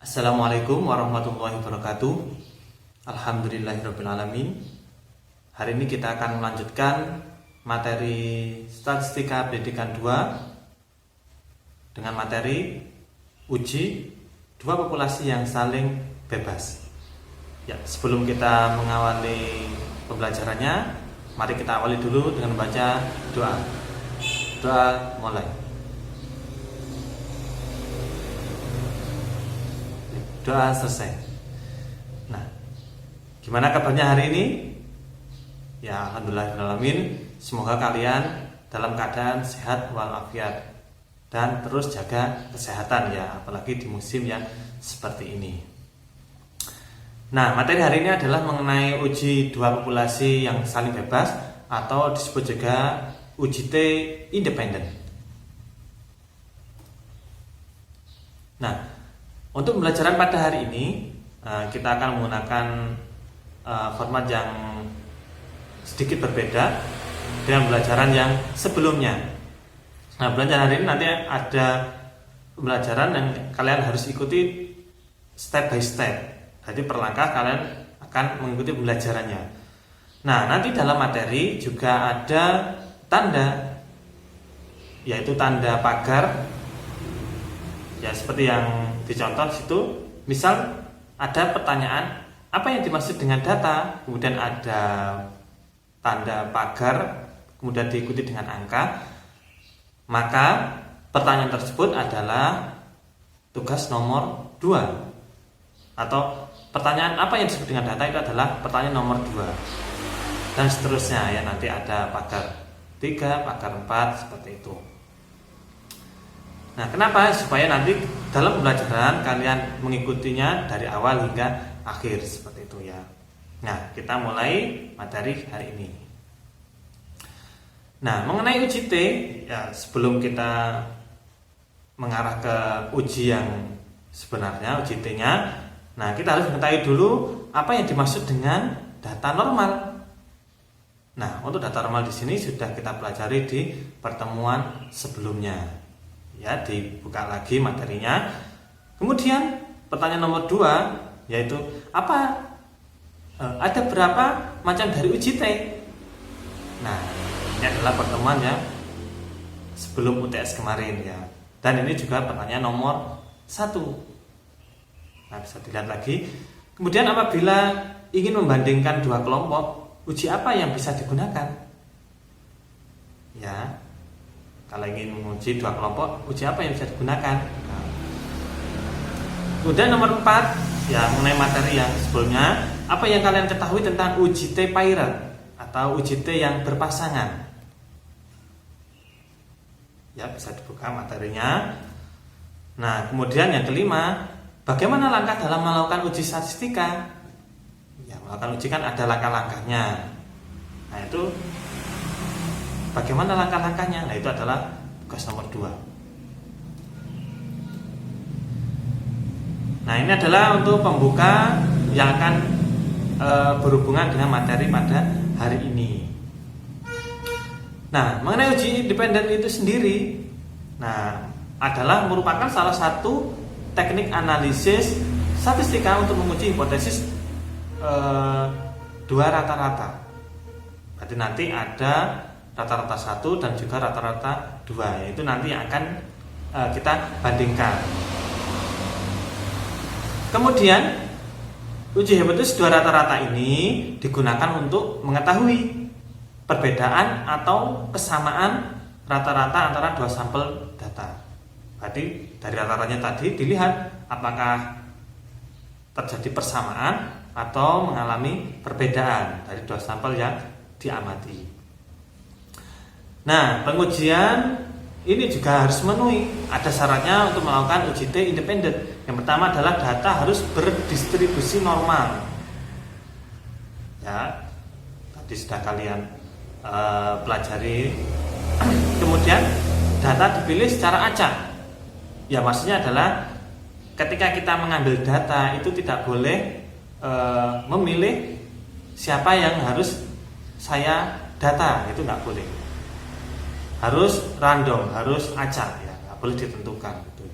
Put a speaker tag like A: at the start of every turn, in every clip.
A: Assalamualaikum warahmatullahi wabarakatuh. Alhamdulillahirrabbilalamin. Hari ini kita akan melanjutkan materi Statistika Pendidikan 2 dengan materi uji dua populasi yang saling bebas. Ya, sebelum kita mengawali pembelajarannya, mari kita awali dulu dengan membaca doa. Doa mulai. Doa selesai. Nah, gimana kabarnya hari ini? Ya, alhamdulillahirrahmanirrahim. Semoga kalian dalam keadaan sehat walafiat dan terus jaga kesehatan ya, apalagi di musim yang seperti ini. Nah, materi hari ini adalah mengenai uji dua populasi yang saling bebas atau disebut juga uji T independen. Nah, untuk pembelajaran pada hari ini kita akan menggunakan format yang sedikit berbeda dengan pembelajaran yang sebelumnya. Nah, pembelajaran hari ini nanti ada pembelajaran yang kalian harus ikuti step by step. Jadi per langkah kalian akan mengikuti pembelajarannya. Nah, nanti dalam materi juga ada tanda, yaitu tanda pagar. Ya, seperti yang dicontoh situ, misal ada pertanyaan apa yang dimaksud dengan data, kemudian ada tanda pagar, kemudian diikuti dengan angka, maka pertanyaan tersebut adalah tugas nomor 2, atau pertanyaan apa yang disebut dengan data itu adalah pertanyaan nomor 2, dan seterusnya ya, nanti ada pagar 3, pagar 4 seperti itu. Nah, kenapa? Supaya nanti dalam pembelajaran kalian mengikutinya dari awal hingga akhir seperti itu ya. Nah, kita mulai materi hari ini. Nah, mengenai uji T ya, sebelum kita mengarah ke uji yang sebenarnya, uji T-nya, nah kita harus mengetahui dulu apa yang dimaksud dengan data normal. Nah, untuk data normal di sini sudah kita pelajari di pertemuan sebelumnya. Ya, dibuka lagi materinya. Kemudian pertanyaan nomor 2 yaitu apa? Ada berapa macam dari uji T? Nah, ini adalah pertemuan yang sebelum UTS kemarin ya. Dan ini juga pertanyaan nomor 1. Nah, bisa dilihat lagi. Kemudian apabila ingin membandingkan dua kelompok, uji apa yang bisa digunakan? Ya, kalau ingin menguji dua kelompok, uji apa yang bisa digunakan? Nah. Kemudian nomor 4, ya, mengenai materi yang sebelumnya, apa yang kalian ketahui tentang uji T paired atau uji T yang berpasangan? Ya, bisa dibuka materinya. Nah, kemudian yang kelima, bagaimana langkah dalam melakukan uji statistika? Ya, melakukan uji kan ada langkah-langkahnya. Nah, itu bagaimana langkah-langkahnya? Nah, itu adalah tugas nomor 2. Nah, ini adalah untuk pembuka yang akan berhubungan dengan materi pada hari ini. Nah, mengenai uji independen itu sendiri, nah, adalah merupakan salah satu teknik analisis statistika untuk menguji hipotesis dua rata-rata. Berarti nanti ada rata-rata 1 dan juga rata-rata 2, yaitu nanti yang akan kita bandingkan. Kemudian uji hipotesis dua rata-rata ini digunakan untuk mengetahui perbedaan atau kesamaan rata-rata antara dua sampel data. Berarti dari rata-ratanya tadi dilihat apakah terjadi persamaan atau mengalami perbedaan dari dua sampel yang diamati. Nah, pengujian ini juga harus memenuhi, ada syaratnya untuk melakukan uji T independen. Yang pertama adalah data harus berdistribusi normal. Ya, tadi sudah kalian pelajari. Kemudian data dipilih secara acak. Ya, maksudnya adalah ketika kita mengambil data itu tidak boleh memilih siapa yang harus saya data, itu nggak boleh. Harus random, harus acak ya, nggak boleh ditentukan gitu.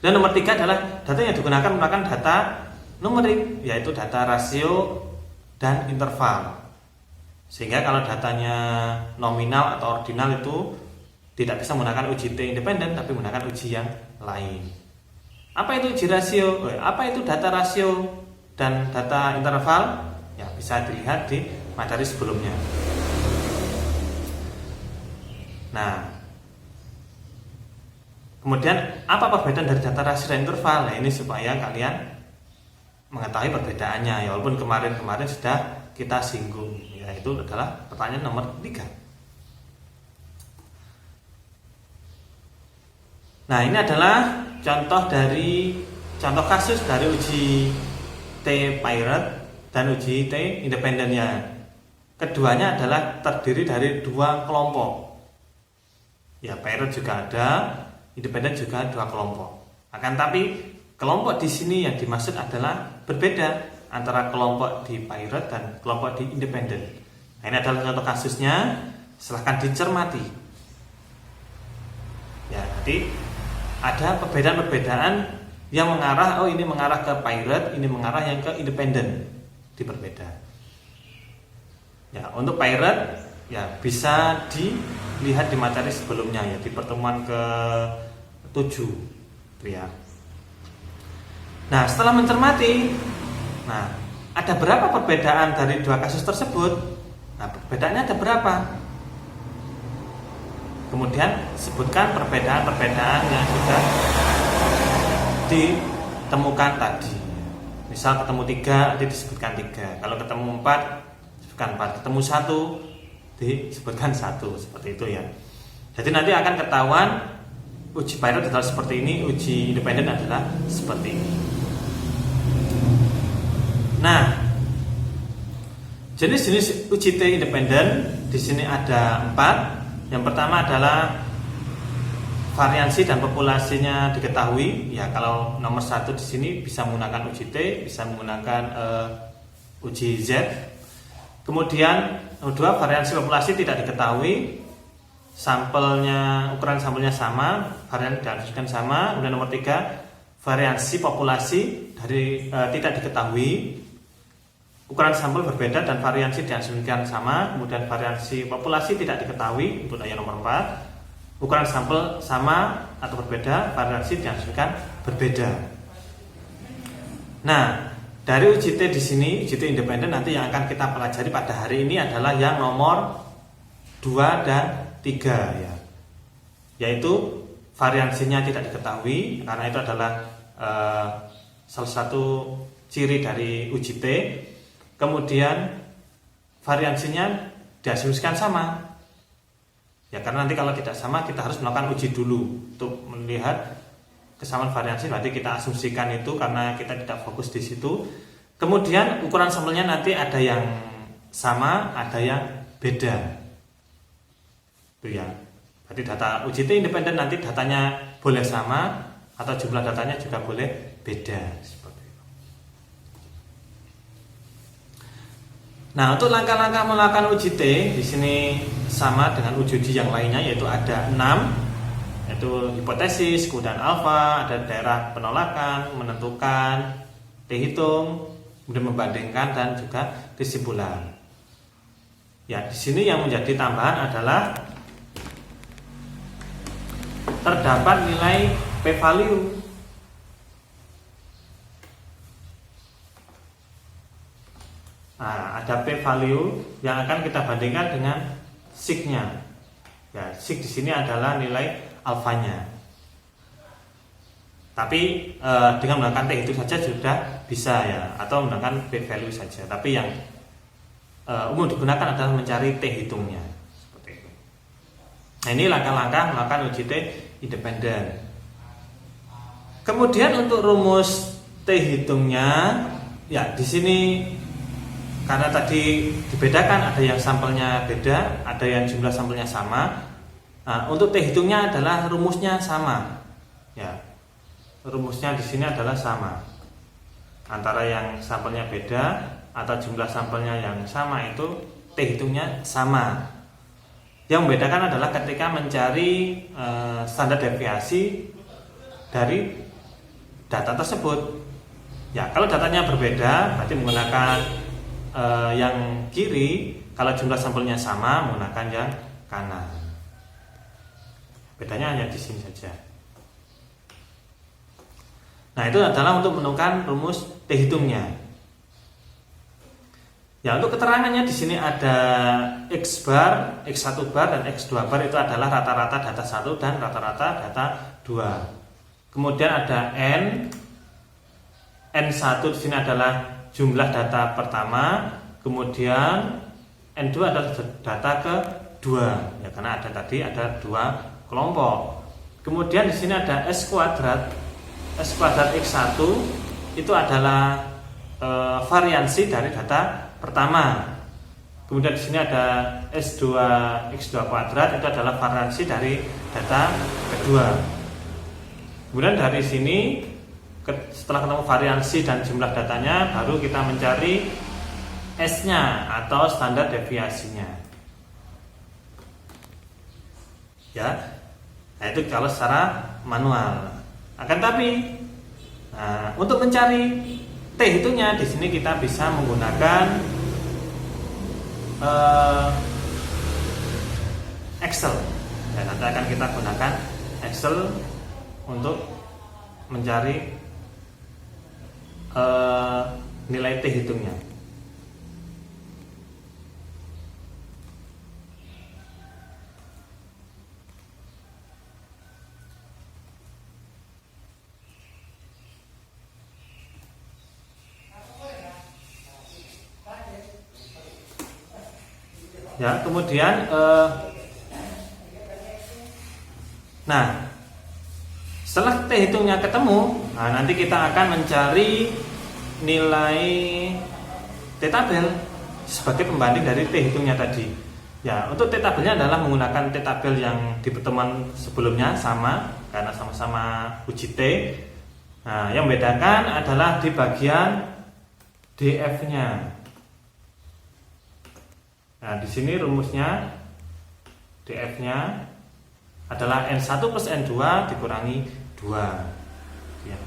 A: Dan nomor 3 adalah data yang digunakan merupakan data numerik, yaitu data rasio dan interval. Sehingga kalau datanya nominal atau ordinal itu tidak bisa menggunakan uji T independen, tapi menggunakan uji yang lain. Apa itu uji rasio? Apa itu data rasio dan data interval? Ya, bisa dilihat di materi sebelumnya. Nah, kemudian apa perbedaan dari data rasio dan interval? Nah, ini supaya kalian mengetahui perbedaannya, ya, walaupun kemarin sudah kita singgung, yaitu adalah pertanyaan nomor 3. Nah, ini adalah contoh kasus dari uji T Pirate dan uji T independennya. Keduanya adalah terdiri dari 2 kelompok. Ya, Pirate juga ada, independen juga 2 kelompok. Akan tapi kelompok di sini yang dimaksud adalah berbeda antara kelompok di Pirate dan kelompok di independen. Nah, ini adalah contoh kasusnya, silahkan dicermati. Ya, jadi ada perbedaan-perbedaan yang mengarah, ini mengarah ke Pirate, ini mengarah yang ke independen, diperbeda. Ya, untuk Pirate ya bisa dilihat di materi sebelumnya, ya, di pertemuan ke-7, ya. Nah, setelah mencermati, ada berapa perbedaan dari 2 kasus tersebut? Nah, perbedaannya ada berapa? Kemudian sebutkan perbedaan-perbedaan yang sudah ditemukan tadi. Misal ketemu 3, nanti disebutkan 3. Kalau ketemu 4, disebutkan 4. Ketemu 1, disebutkan 1. Seperti itu, ya. Jadi nanti akan ketahuan uji Pirate adalah seperti ini, uji independen adalah seperti ini. Nah, jenis-jenis uji T independen di sini ada 4. Yang pertama adalah variansi dan populasinya diketahui. Ya, kalau nomor 1 di sini bisa menggunakan uji T, bisa menggunakan uji Z. Kemudian nomor 2, variansi populasi tidak diketahui. Ukuran sampelnya sama, varian diasumsikan sama. Kemudian nomor 3, variansi populasi tidak diketahui. Ukuran sampel berbeda dan variansi diasumsikan sama. Kemudian variansi populasi tidak diketahui, untuk yang nomor 4. Ukuran sampel sama atau berbeda, variansi diasumsikan berbeda. Nah, dari uji T di sini, uji T independen nanti yang akan kita pelajari pada hari ini adalah yang nomor 2 dan 3, ya. Yaitu variansinya tidak diketahui, karena itu adalah salah satu ciri dari uji T. Kemudian variansinya diasumsikan sama. Ya, karena nanti kalau tidak sama kita harus melakukan uji dulu untuk melihat kesamaan variansi. Nanti kita asumsikan itu karena kita tidak fokus di situ. Kemudian ukuran sampelnya nanti ada yang sama, ada yang beda. Itu ya. Berarti data uji T independen nanti datanya boleh sama atau jumlah datanya juga boleh beda. Nah, untuk langkah-langkah melakukan uji T di sini sama dengan uji yang lainnya, yaitu ada 6, yaitu hipotesis, kemudian alfa, ada daerah penolakan, menentukan, T hitung, kemudian membandingkan dan juga kesimpulan. Ya, di sini yang menjadi tambahan adalah terdapat nilai p-value. Nah, ada p-value yang akan kita bandingkan dengan sig-nya. Ya, sig di sini adalah nilai alfanya. Tapi dengan menggunakan T itu saja sudah bisa, ya, atau menggunakan p-value saja. Tapi yang umum digunakan adalah mencari T hitungnya. Seperti itu. Nah, ini langkah-langkah melakukan uji T independen. Kemudian untuk rumus T hitungnya, ya, di sini karena tadi dibedakan, ada yang sampelnya beda, ada yang jumlah sampelnya sama. Nah, untuk T hitungnya adalah rumusnya sama. Ya, rumusnya di sini adalah sama. Antara yang sampelnya beda atau jumlah sampelnya yang sama itu T hitungnya sama. Yang membedakan adalah ketika mencari standar deviasi dari data tersebut. Ya, kalau datanya berbeda berarti menggunakan yang kiri, kalau jumlah sampelnya sama menggunakan yang kanan. Bedanya hanya di sini saja. Nah, itu adalah untuk menemukan rumus T hitungnya. Ya, untuk keterangannya di sini ada X bar, X1 bar dan X2 bar, itu adalah rata-rata data 1 dan rata-rata data 2. Kemudian ada N1 di sini adalah jumlah data pertama, kemudian N2 adalah data kedua. Ya, karena ada dua kelompok. Kemudian di sini ada S kuadrat X1 itu adalah variansi dari data pertama. Kemudian di sini ada S2 X2 kuadrat, itu adalah variansi dari data kedua. Kemudian dari sini setelah ketemu variansi dan jumlah datanya, baru kita mencari S-nya atau standar deviasinya. Ya, nah itu kalau secara manual. Akan tapi, untuk mencari T hitungnya di sini kita bisa menggunakan Excel. Ya, nanti akan kita gunakan Excel untuk mencari nilai T hitungnya. Ya, kemudian nah, setelah T hitungnya ketemu, nanti kita akan mencari nilai T tabel sebagai pembanding dari T hitungnya tadi. Ya, untuk T tabelnya adalah menggunakan T tabel yang di pertemuan sebelumnya sama, karena sama-sama uji T. Nah, yang membedakan adalah di bagian DF-nya. Nah, di sini rumusnya DF-nya adalah N1 plus N2 dikurangi 2. Ya.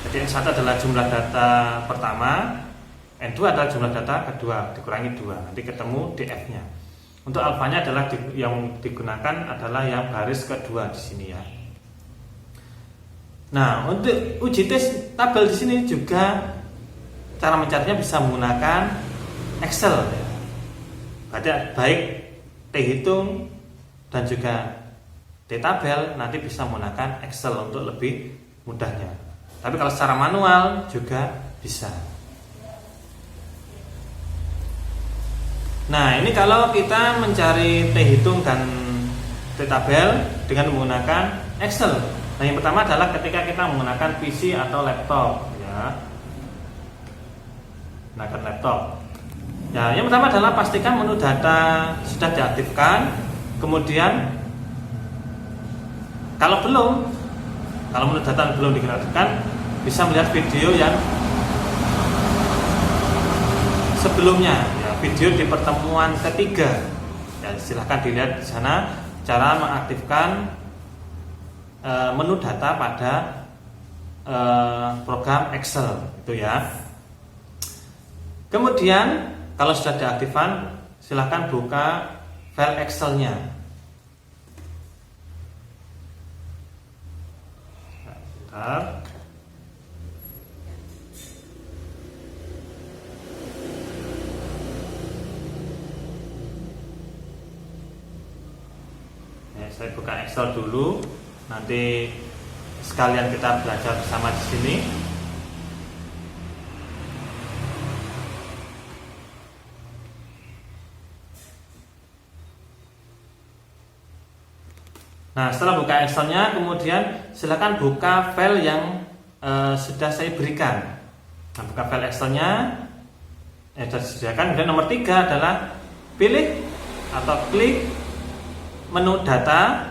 A: Jadi N1 adalah jumlah data pertama, N2 adalah jumlah data kedua dikurangi 2. Nanti ketemu DF-nya. Untuk alfanya adalah yang digunakan adalah yang baris kedua di sini ya. Nah, untuk uji tes tabel di sini juga cara mencarinya bisa menggunakan Excel ya. Berarti baik T hitung dan juga T tabel nanti bisa menggunakan Excel untuk lebih mudahnya. Tapi kalau secara manual juga bisa. Nah, ini kalau kita mencari T hitung dan T tabel dengan menggunakan Excel. Nah, yang pertama adalah ketika kita menggunakan PC atau laptop ya. Menggunakan laptop. Ya, yang pertama adalah pastikan menu data sudah diaktifkan. Kemudian kalau menu data belum diaktifkan, bisa melihat video yang sebelumnya, ya, video di pertemuan ketiga. Ya, silahkan dilihat di sana cara mengaktifkan menu data pada program Excel itu ya. Kemudian kalau sudah diaktifkan, silahkan buka file Excel-nya. Nah, sebentar. Saya buka Excel dulu. Nanti sekalian kita belajar bersama di sini. Nah, setelah buka Excel-nya, kemudian silakan buka file yang sudah saya berikan. Nah, buka file Excel-nya, sudah disediakan. Kemudian nomor 3 adalah pilih atau klik menu data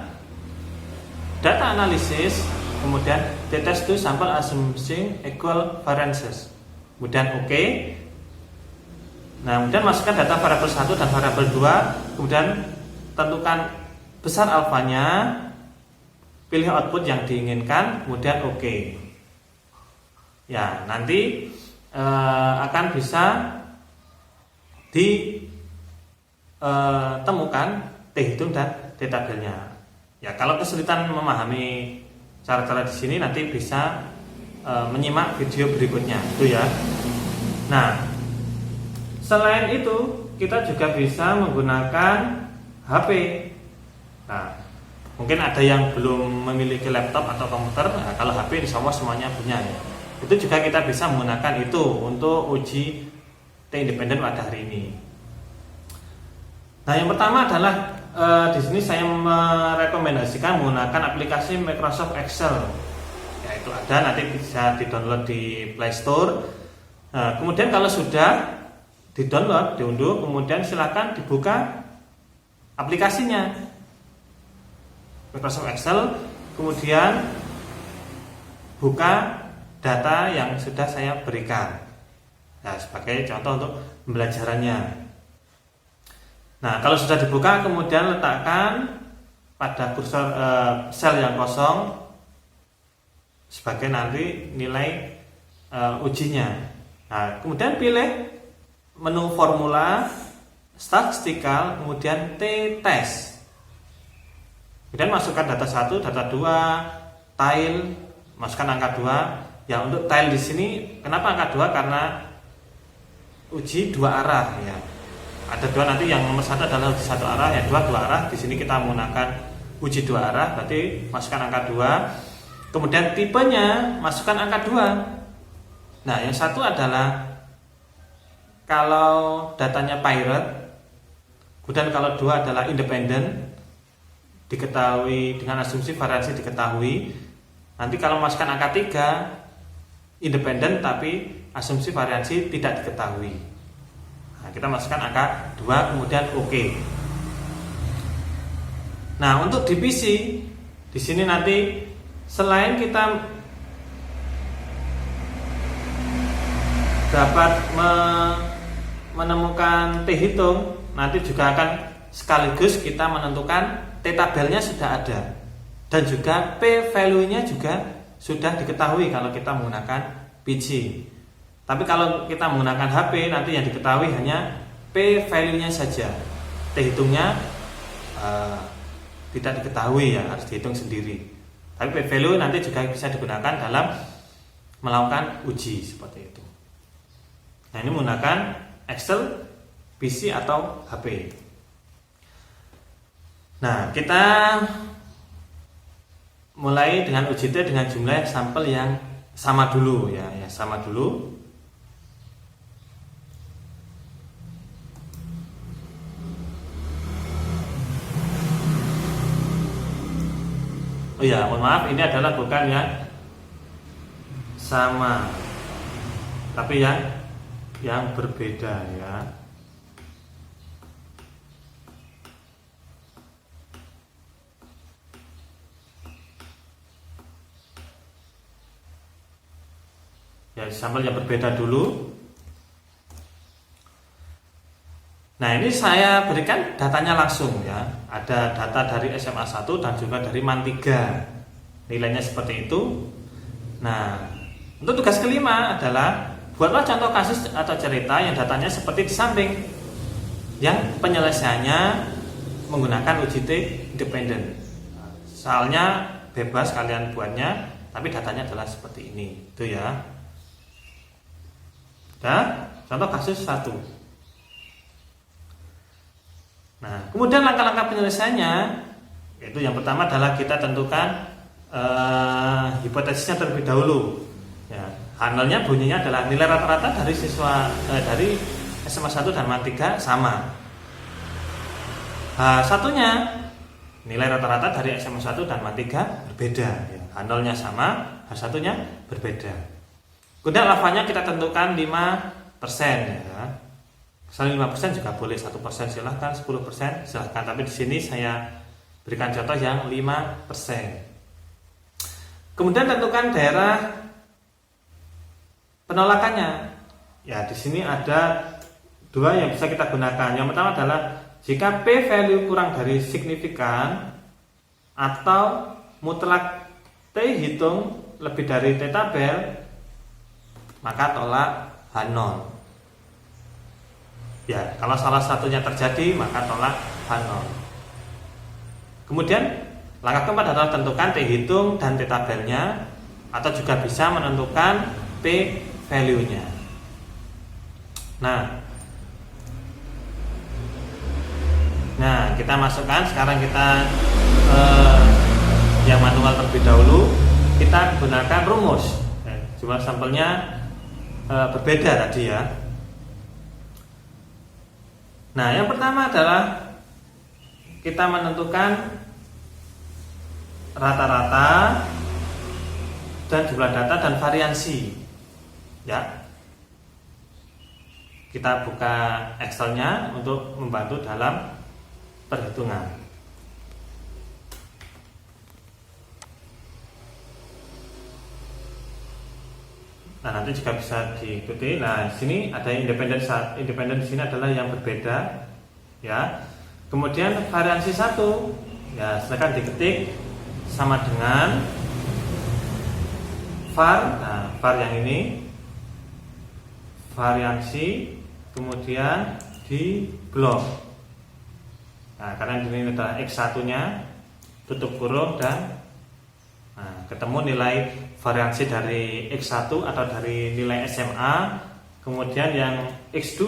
A: analisis, kemudian test to sample assuming equal variances. Kemudian OK. Nah, kemudian masukkan data variabel 1 dan variabel 2, kemudian tentukan besar alfanya, pilih output yang diinginkan, kemudian OK. Ya, nanti akan bisa ditemukan T hitung dan T tabelnya. Ya, kalau kesulitan memahami cara-cara di sini nanti bisa menyimak video berikutnya, itu ya. Nah, selain itu kita juga bisa menggunakan HP. Nah, mungkin ada yang belum memiliki laptop atau komputer. Nah, kalau HP insya Allah semuanya punya ya. Itu juga kita bisa menggunakan itu untuk uji T independen pada hari ini. Nah, yang pertama adalah di sini saya merekomendasikan menggunakan aplikasi Microsoft Excel. Ya, itu ada, nanti bisa di-download di Play Store. Nah, kemudian kalau sudah di-download, diunduh, kemudian silakan dibuka aplikasinya Microsoft Excel, kemudian buka data yang sudah saya berikan. Nah, sebagai contoh untuk pembelajarannya. Nah, kalau sudah dibuka, kemudian letakkan pada kursor sel yang kosong sebagai nanti nilai ujinya. Nah, kemudian pilih menu formula, statistikal, kemudian T-test. Kemudian masukkan data 1, data 2, tile, masukkan angka 2. Ya, untuk tile di sini kenapa angka 2? Karena uji dua arah ya. Ada dua, nanti yang nomor 1 adalah uji satu arah, yang dua arah. Di sini kita menggunakan uji dua arah, berarti masukkan angka 2. Kemudian tipenya masukkan angka 2. Nah, yang satu adalah kalau datanya pirate, kemudian kalau 2 adalah independen, diketahui dengan asumsi variansi diketahui. Nanti kalau masukkan angka 3, independen tapi asumsi variansi tidak diketahui. Nah, kita masukkan angka 2, kemudian oke. Nah, untuk di PC di sini nanti selain kita dapat menemukan T hitung, nanti juga akan sekaligus kita menentukan T tabelnya sudah ada, dan juga P value-nya juga sudah diketahui kalau kita menggunakan PC. Tapi kalau kita menggunakan HP, nanti yang diketahui hanya P value-nya saja. T hitungnya tidak diketahui ya, harus dihitung sendiri. Tapi P value nanti juga bisa digunakan dalam melakukan uji seperti itu. Nah, ini menggunakan Excel, PC atau HP. Nah, kita mulai dengan uji T dengan jumlah sampel yang sama dulu ya, sama dulu. Oh ya, mohon maaf, ini adalah bukan yang sama, tapi yang berbeda ya. Ya, sampel yang berbeda dulu. Nah, ini saya berikan datanya langsung ya. Ada data dari SMA 1 dan juga dari MAN 3. Nilainya seperti itu. Nah, untuk tugas kelima adalah buatlah contoh kasus atau cerita yang datanya seperti di samping, yang penyelesaiannya menggunakan uji T independen. Soalnya bebas kalian buatnya, tapi datanya adalah seperti ini. Itu ya. Nah, contoh kasus 1. Nah, kemudian langkah-langkah penyelesaiannya, yaitu yang pertama adalah kita tentukan hipotesisnya terlebih dahulu. Ya, handalnya bunyinya adalah nilai rata-rata dari siswa dari SMA 1 dan MAN 3 sama. Satunya nilai rata-rata dari SMA 1 dan MAN 3 berbeda. Ya, handalnya sama, satunya berbeda. Kemudian alfanya kita tentukan 5% ya. Misalnya 5% juga boleh, 1% silahkan, 10% silahkan. Tapi di sini saya berikan contoh yang 5%. Kemudian tentukan daerah penolakannya. Ya, di sini ada 2 yang bisa kita gunakan. Yang pertama adalah jika P value kurang dari signifikan atau mutlak T hitung lebih dari T tabel, maka tolak H0. Ya, kalau salah satunya terjadi maka tolak H0. Kemudian langkah keempat adalah tentukan T hitung dan T tabelnya, atau juga bisa menentukan P value-nya. Nah, kita masukkan. Sekarang kita yang manual terlebih dahulu. Kita gunakan rumus. Jumlah sampelnya berbeda tadi ya. Nah, yang pertama adalah kita menentukan rata-rata dan jumlah data dan variansi. Ya. Kita buka Excel-nya untuk membantu dalam perhitungan. Nah, nanti juga bisa diikuti. Nah, di sini ada independen di sini adalah yang berbeda, ya. Kemudian variansi 1, ya, silakan diketik sama dengan var. Nah, var yang ini variansi, kemudian di blok. Nah, karena ini adalah X1-nya, tutup kurung, dan ketemu nilai variansi dari X1 atau dari nilai SMA. Kemudian yang X2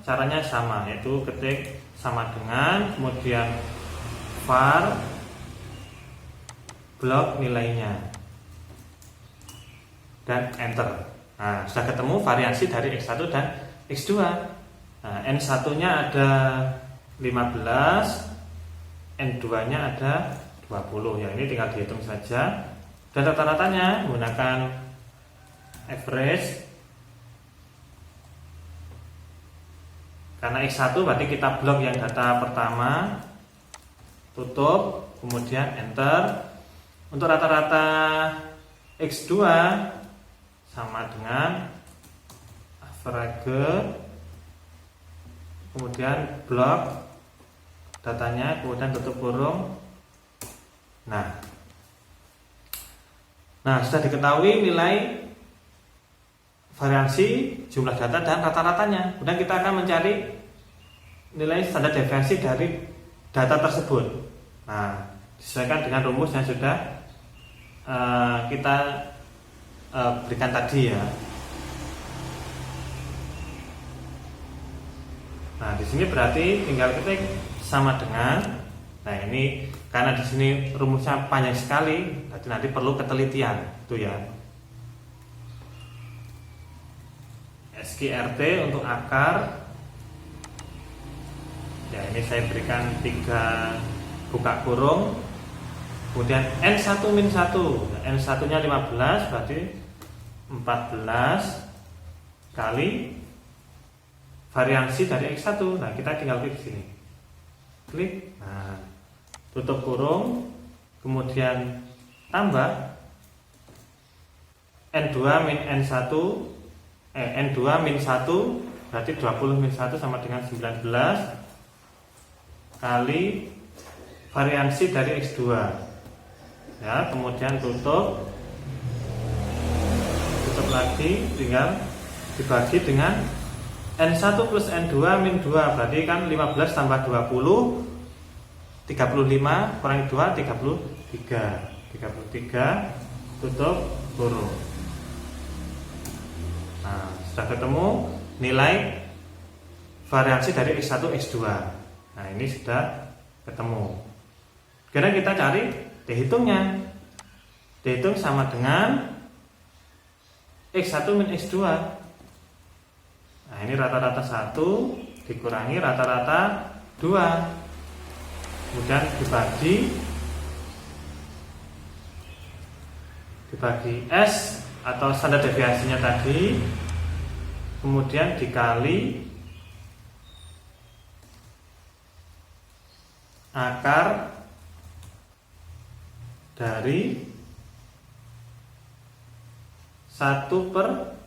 A: caranya sama, yaitu ketik sama dengan, kemudian var blok nilainya, dan enter. Nah, sudah ketemu variansi dari X1 dan X2. Nah, N1-nya ada 15, N2-nya ada 20. Ya, ini tinggal dihitung saja. Dan rata-ratanya menggunakan average. Karena X1 berarti kita blok yang data pertama, tutup, kemudian enter. Untuk rata-rata X2 sama dengan average, kemudian blok datanya, kemudian tutup kurung. Nah, sudah diketahui nilai variansi, jumlah data, dan rata-ratanya. Kemudian kita akan mencari nilai standar deviasi dari data tersebut. Nah, disesuaikan dengan rumus yang sudah kita berikan tadi ya. Nah, di sini berarti tinggal ketik sama dengan. Nah, ini karena di sini rumusnya panjang sekali, jadi nanti perlu ketelitian, itu ya. SQRT untuk akar. Ya, ini saya berikan 3 buka kurung. Kemudian N1 min 1. N1-nya 15, berarti 14 kali variansi dari X1. Nah, kita tinggal klik di sini. Klik. Nah, tutup kurung, kemudian tambah N2 min N1, N2 min 1 berarti 20 min 1 sama dengan 19 kali variansi dari X2. Ya, kemudian tutup lagi, tinggal dibagi dengan N1 plus N2 min 2, berarti kan 15 tambah 20 35, kurangi 2, 33, tutup kurung. Nah, sudah ketemu nilai variansi dari X1, X2. Nah, ini sudah ketemu. Sekarang kita cari dihitungnya. Dihitung sama dengan X1 min X2. Nah, ini rata-rata 1 dikurangi rata-rata 2. Kemudian dibagi S atau standar deviasinya tadi, kemudian dikali akar dari 1 per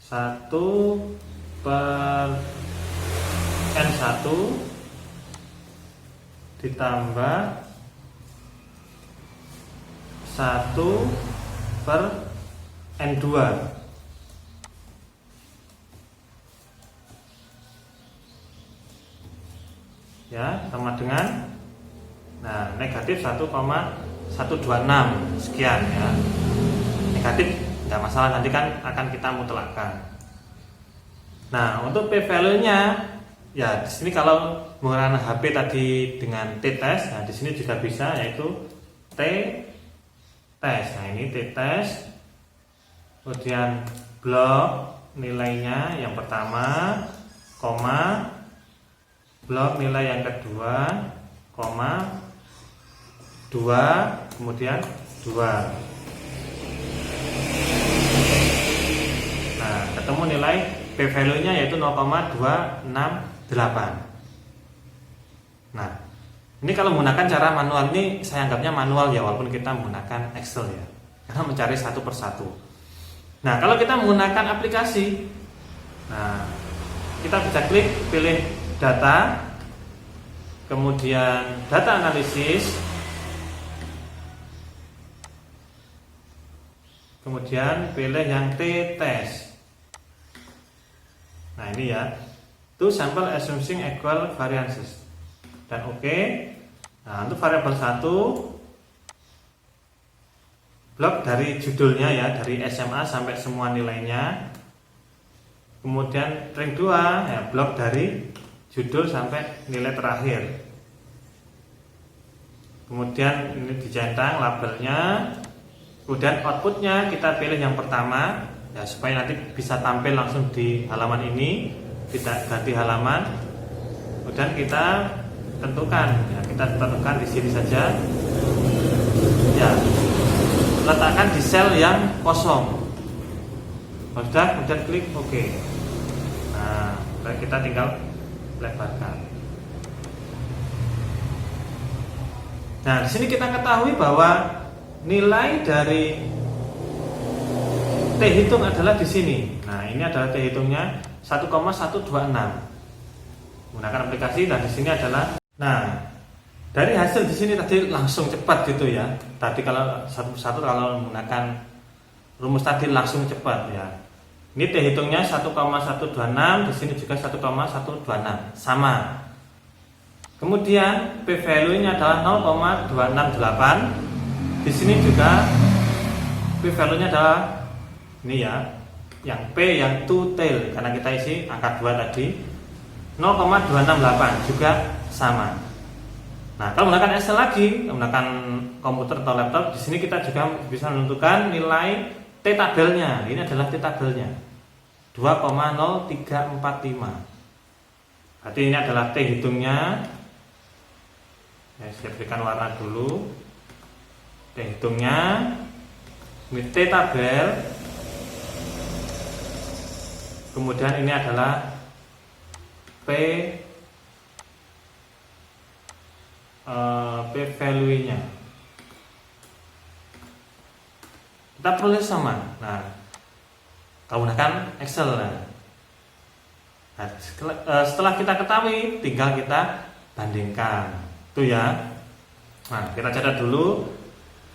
A: 1/N1 ditambah 1 per N2 ya, sama dengan negatif 1,126 sekian ya. Negatif tidak masalah, nanti kan akan kita mutlakkan. Nah, untuk p value-nya ya di sini kalau menggunakan HP tadi dengan t-test, nah di sini juga bisa, yaitu t-test. Nah, ini t-test. Kemudian blok nilainya yang pertama, koma, blok nilai yang kedua, koma, 2, kemudian 2. Nah, ketemu nilai p value-nya yaitu 0,268. Nah, ini kalau menggunakan cara manual, ini saya anggapnya manual ya, walaupun kita menggunakan Excel ya, karena mencari satu persatu. Nah, kalau kita menggunakan aplikasi, nah kita bisa klik pilih data, kemudian data analisis, kemudian pilih yang t-test. Nah, ini ya, to sample assuming equal variances, dan oke. Nah, untuk variabel 1, blok dari judulnya ya, dari SMA sampai semua nilainya. Kemudian ring 2 ya, blok dari judul sampai nilai terakhir. Kemudian ini dicentang labelnya. Kemudian outputnya kita pilih yang pertama ya, supaya nanti bisa tampil langsung di halaman ini, tidak ganti halaman. Kemudian kita tentukan ya, kita tentukan di sini saja ya, letakkan di sel yang kosong. Sudah, kemudian klik OK. Nah, kita tinggal lebarkan. Nah, di sini kita ketahui bahwa nilai dari T hitung adalah di sini. Nah, ini adalah T hitungnya 1,126. Menggunakan aplikasi, dan di sini adalah, nah, dari hasil di sini tadi langsung cepat gitu ya. Tadi kalau satu-satu kalau menggunakan rumus tadi langsung cepat ya. Ini T hitungnya 1,126, di sini juga 1,126, sama. Kemudian P value-nya adalah 0,268. Di sini juga P value-nya adalah ini ya, yang P yang two tail, karena kita isi angka 2 tadi, 0,268 juga sama. Nah, kalau menggunakan Excel lagi, menggunakan komputer atau laptop, di sini kita juga bisa menentukan nilai T tabelnya. Ini adalah T tabelnya 2,0345. Berarti ini adalah T hitungnya. Ya, saya berikan warna dulu. T hitungnya. Ini T tabel. Kemudian ini adalah P value-nya. Kita perlu sama. Nah, kalau menggunakan Excel. Nah, setelah kita ketahui, tinggal kita bandingkan. Itu ya. Nah, kita catat dulu.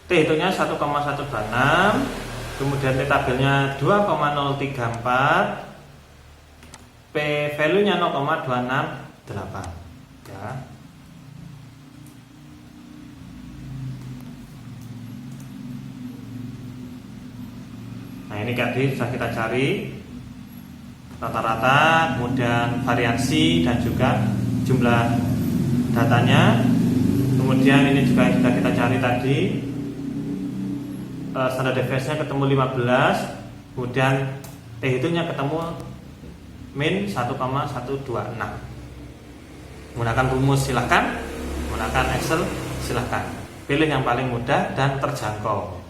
A: T hitungnya 1,126, kemudian T tabelnya 2,034, P value-nya 0,268 ya. Nah, ini tadi sudah kita cari rata-rata, kemudian variansi, dan juga jumlah datanya. Kemudian ini juga sudah kita cari tadi, standar deviation-nya ketemu 15, kemudian T hitungnya ketemu min 1,126. Menggunakan rumus silahkan, menggunakan Excel silahkan. Pilih yang paling mudah dan terjangkau.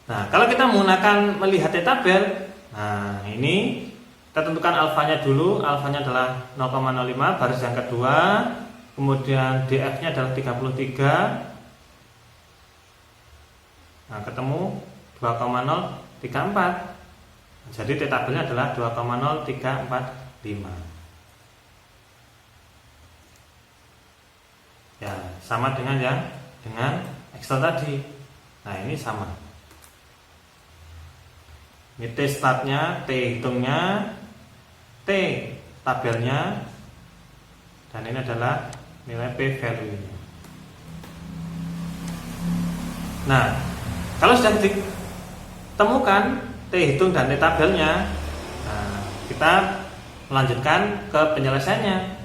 A: Nah, kalau kita menggunakan melihat T tabel, nah ini kita tentukan alfanya dulu. Alfanya adalah 0,05, baris yang kedua. Kemudian DF-nya adalah 33. Nah, ketemu 2,034. Jadi T tabelnya adalah 2,0345. Ya, sama dengan Excel tadi. Nah, ini sama. Ini T startnya, T hitungnya, T tabelnya, dan ini adalah nilai P value-nya. Nah, kalau sudah ditemukan T hitung dan T tabelnya, nah, kita melanjutkan ke penyelesaiannya.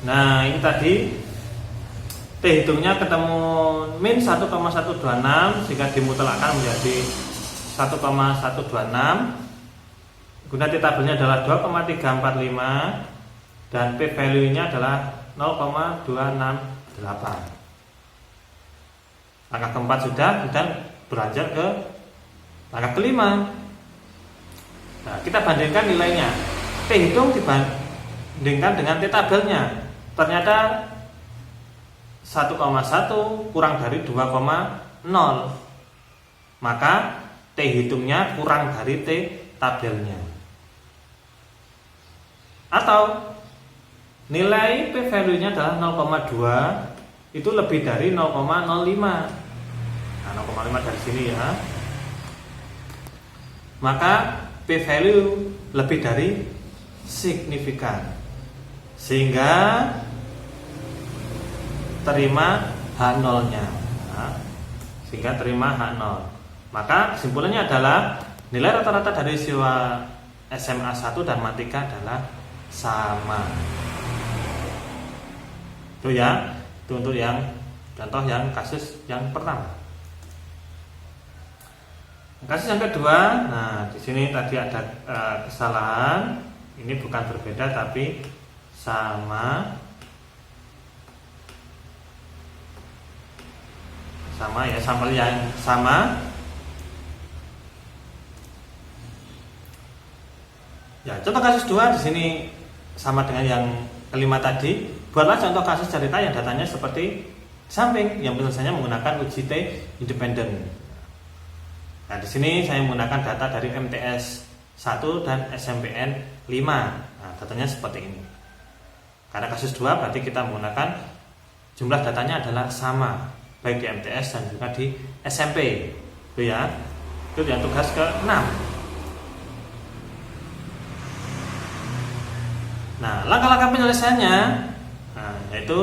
A: Nah, ini tadi T hitungnya ketemu min 1,126 sehingga dimutlakkan menjadi 1,126. Kemudian T tabelnya adalah 2,345 dan P value-nya adalah 0,268. Langkah keempat sudah, dan beranjak ke langkah kelima. Nah, kita bandingkan nilainya. T hitung dibandingkan dengan T tabelnya. Ternyata 1,1 kurang dari 2,0. Maka T hitungnya kurang dari T tabelnya. Atau nilai P value-nya adalah 0,2, itu lebih dari 0,05. Nah, 0,5 dari sini ya. Maka P value lebih dari signifikan, sehingga terima H0-nya. Nah, sehingga terima H0. Maka kesimpulannya adalah nilai rata-rata dari siswa SMA 1 dan Matika adalah sama. Itu ya, itu untuk yang contoh yang kasus yang pertama. Kasus yang kedua, nah di sini tadi ada kesalahan. Ini bukan berbeda tapi sama. Sama ya, sampel yang sama. Ya, contoh kasus 2 di sini sama dengan yang kelima tadi. Buatlah contoh kasus cerita yang datanya seperti samping, yang penyelesaiannya menggunakan uji T independen. Nah, di sini saya menggunakan data dari MTS 1 dan SMPN 5. Nah, datanya seperti ini. Karena kasus 2 berarti kita menggunakan jumlah datanya adalah sama, baik di MTS dan juga di SMP. Itu ya. Itu yang tugas ke-6. Nah, langkah-langkah penyelesaiannya, nah, yaitu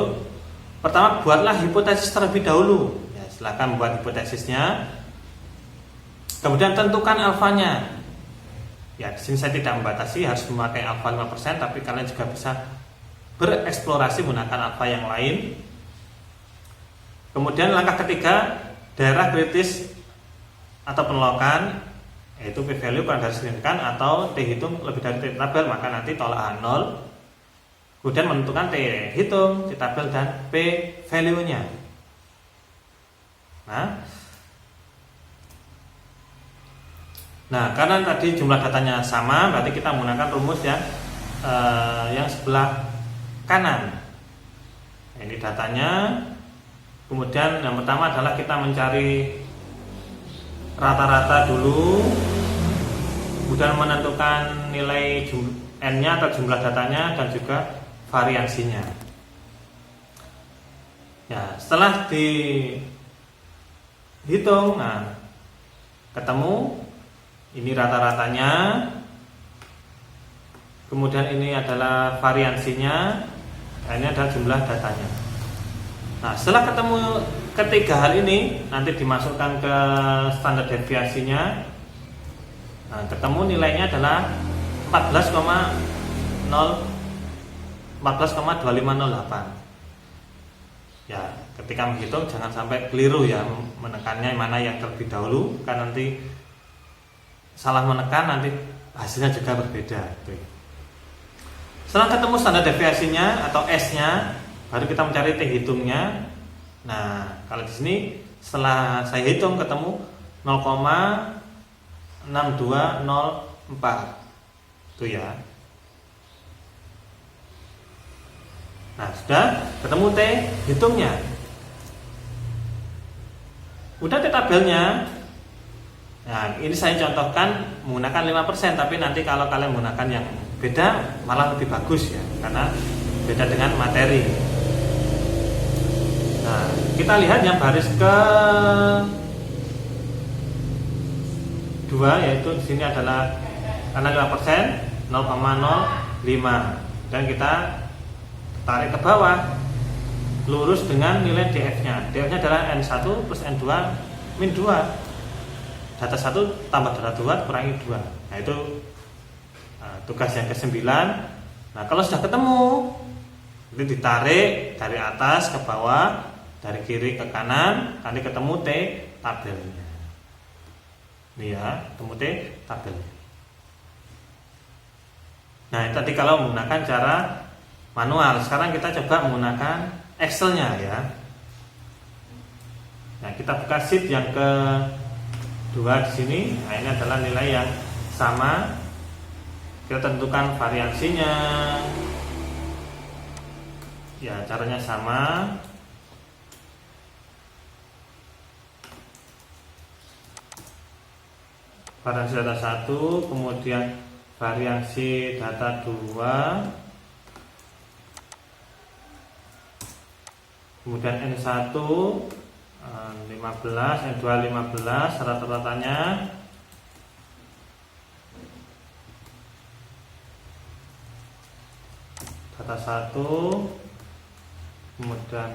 A: pertama, buatlah hipotesis terlebih dahulu. Ya, silakan buat hipotesisnya. Kemudian tentukan alfanya. Ya, di sini saya tidak membatasi harus memakai alfa 5%, tapi kalian juga bisa bereksplorasi menggunakan alfa yang lain. Kemudian langkah ketiga, daerah kritis atau penolakan, yaitu P value kurang dari signifikan atau T hitung lebih dari T tabel, maka nanti tolak H0. Kemudian menentukan T hitung, T tabel, dan P value-nya. Nah, karena tadi jumlah datanya sama, berarti kita menggunakan rumus yang sebelah kanan. Ini datanya. Kemudian yang pertama adalah kita mencari rata-rata dulu, kemudian menentukan nilai N-nya atau jumlah datanya dan juga variansinya. Ya, setelah dihitung, nah, ketemu ini rata-ratanya, kemudian ini adalah variansinya, nah, ini adalah jumlah datanya. Nah, setelah ketemu ketiga hal ini, nanti dimasukkan ke standar deviasinya. Nah, ketemu nilainya adalah 14,2508. Ya, ketika menghitung jangan sampai keliru ya, menekannya mana yang terlebih dahulu, kan nanti salah menekan nanti hasilnya juga berbeda. Setelah ketemu standar deviasinya atau S-nya, baru kita mencari T hitungnya. Nah, kalau di sini setelah saya hitung ketemu 0,6204. Itu ya. Nah, sudah ketemu T hitungnya. Udah T tabelnya. Nah, ini saya contohkan menggunakan 5%, tapi nanti kalau kalian menggunakan yang beda malah lebih bagus ya, karena beda dengan materi. kita lihat yang baris ke 2, yaitu di sini adalah karena 5%, 0,05, dan kita tarik ke bawah lurus dengan nilai DF-nya. DF-nya adalah N1 plus N2 min 2. Data 1 tambah data 2 kurangi 2. Nah, itu tugas yang ke-9. Nah, kalau sudah ketemu, itu ditarik dari atas ke bawah, dari kiri ke kanan, nanti ketemu T tabelnya. Ini ya, ketemu T tabelnya. Nah, tadi kalau menggunakan cara manual. Sekarang kita coba menggunakan Excel-nya ya. Nah, kita buka sheet yang ke-2 di sini. Nah, ini adalah nilai yang sama. Kita tentukan variansinya. Ya, caranya sama. Variansi data 1, kemudian variansi data 2, kemudian N1 15, N2 15, rata-ratanya data 1, kemudian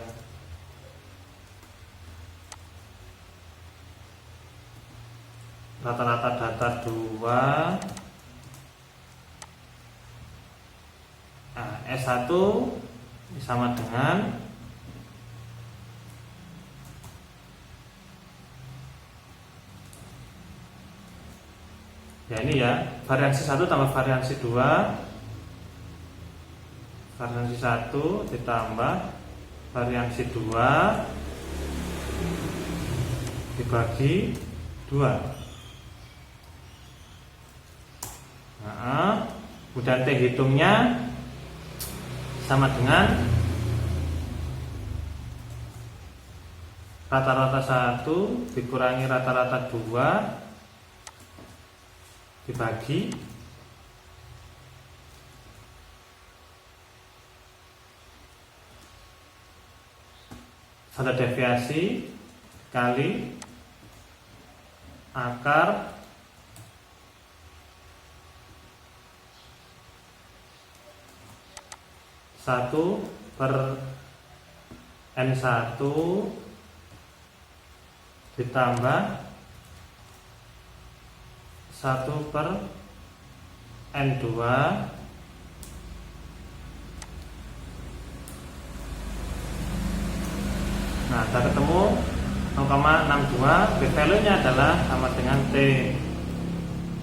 A: rata-rata data 2. Nah, S1 sama dengan ya ini ya, variansi 1 tambah variansi 2. Variansi 1 ditambah variansi 2 dibagi 2. Nah, kemudian T hitungnya sama dengan rata-rata 1 dikurangi rata-rata 2 dibagi standar deviasi kali akar satu per N1 ditambah 1 per N2 nah, kita ketemu 0,62. B-value-nya adalah sama dengan T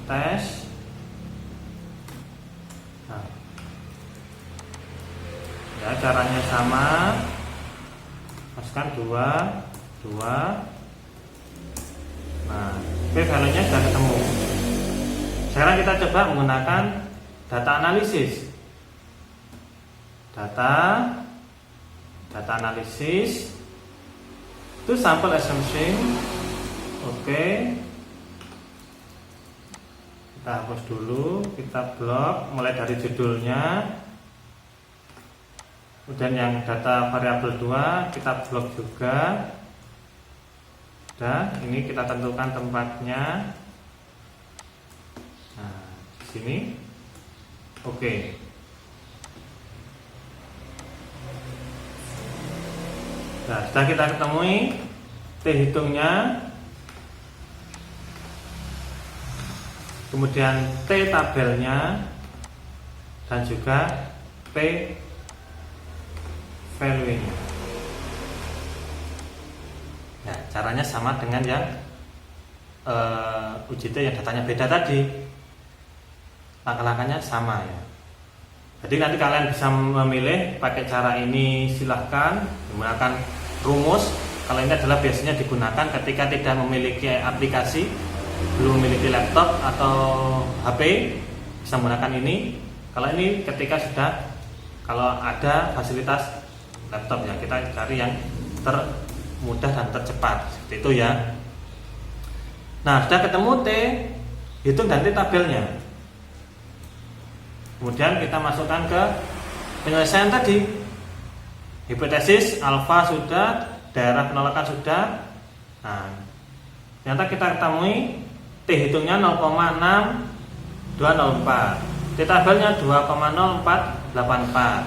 A: tes. Nah, ya, caranya sama. Masukkan 2. Nah, B-value-nya sudah ketemu. Sekarang kita coba menggunakan data analisis. Data analisis itu sample assumption. Oke. Kita hapus dulu, kita blok mulai dari judulnya. Kemudian yang data variabel 2 kita blok juga. Dan ini kita tentukan tempatnya. Nah, di sini. Oke. Nah, sudah kita ketemui T hitungnya, kemudian T tabelnya, dan juga P value-nya. Nah, caranya sama dengan yang UJT yang datanya beda tadi. Langkah-langkahnya sama ya. Jadi nanti kalian bisa memilih pakai cara ini, silahkan menggunakan rumus. Kalau ini adalah biasanya digunakan ketika tidak memiliki aplikasi, belum memiliki laptop atau HP, bisa menggunakan ini. Kalau ini ketika sudah, kalau ada fasilitas laptop ya, kita cari yang termudah dan tercepat seperti itu ya. Nah, sudah ketemu T, hitung dan T tabelnya. Kemudian kita masukkan ke penyelesaian tadi. Hipotesis alfa sudah, daerah penolakan sudah. Nah, ternyata kita ketemui T hitungnya 0,6204, T tabelnya 2,0484,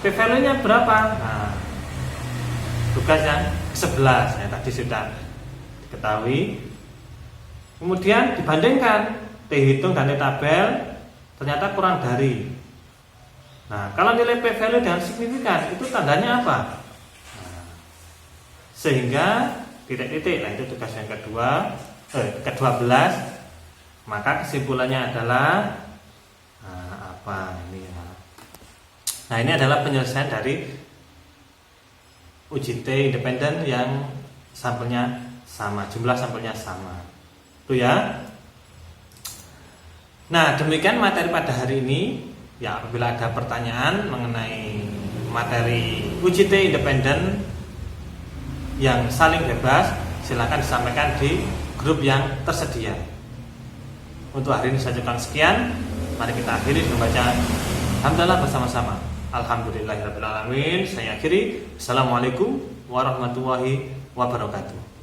A: P value nya berapa? Nah, tugas yang ke-11 ya, tadi sudah diketahui. Kemudian dibandingkan T hitung dan T tabel, ternyata kurang dari. Nah, kalau nilai P value dengan signifikan itu tandanya apa? Nah, sehingga titik-titik, nah itu tugas yang ke-12. Maka kesimpulannya adalah apa ini ya? Nah, ini adalah penyelesaian dari uji T independen yang sampelnya sama, jumlah sampelnya sama. Itu ya. Nah, demikian materi pada hari ini. Ya, apabila ada pertanyaan mengenai materi uji T independen yang saling bebas, silakan disampaikan di grup yang tersedia. Untuk hari ini saya cukupkan sekian. Mari kita akhiri dengan baca hamdalah bersama-sama. Alhamdulillahirabbil alamin. Saya akhiri. Assalamualaikum warahmatullahi wabarakatuh.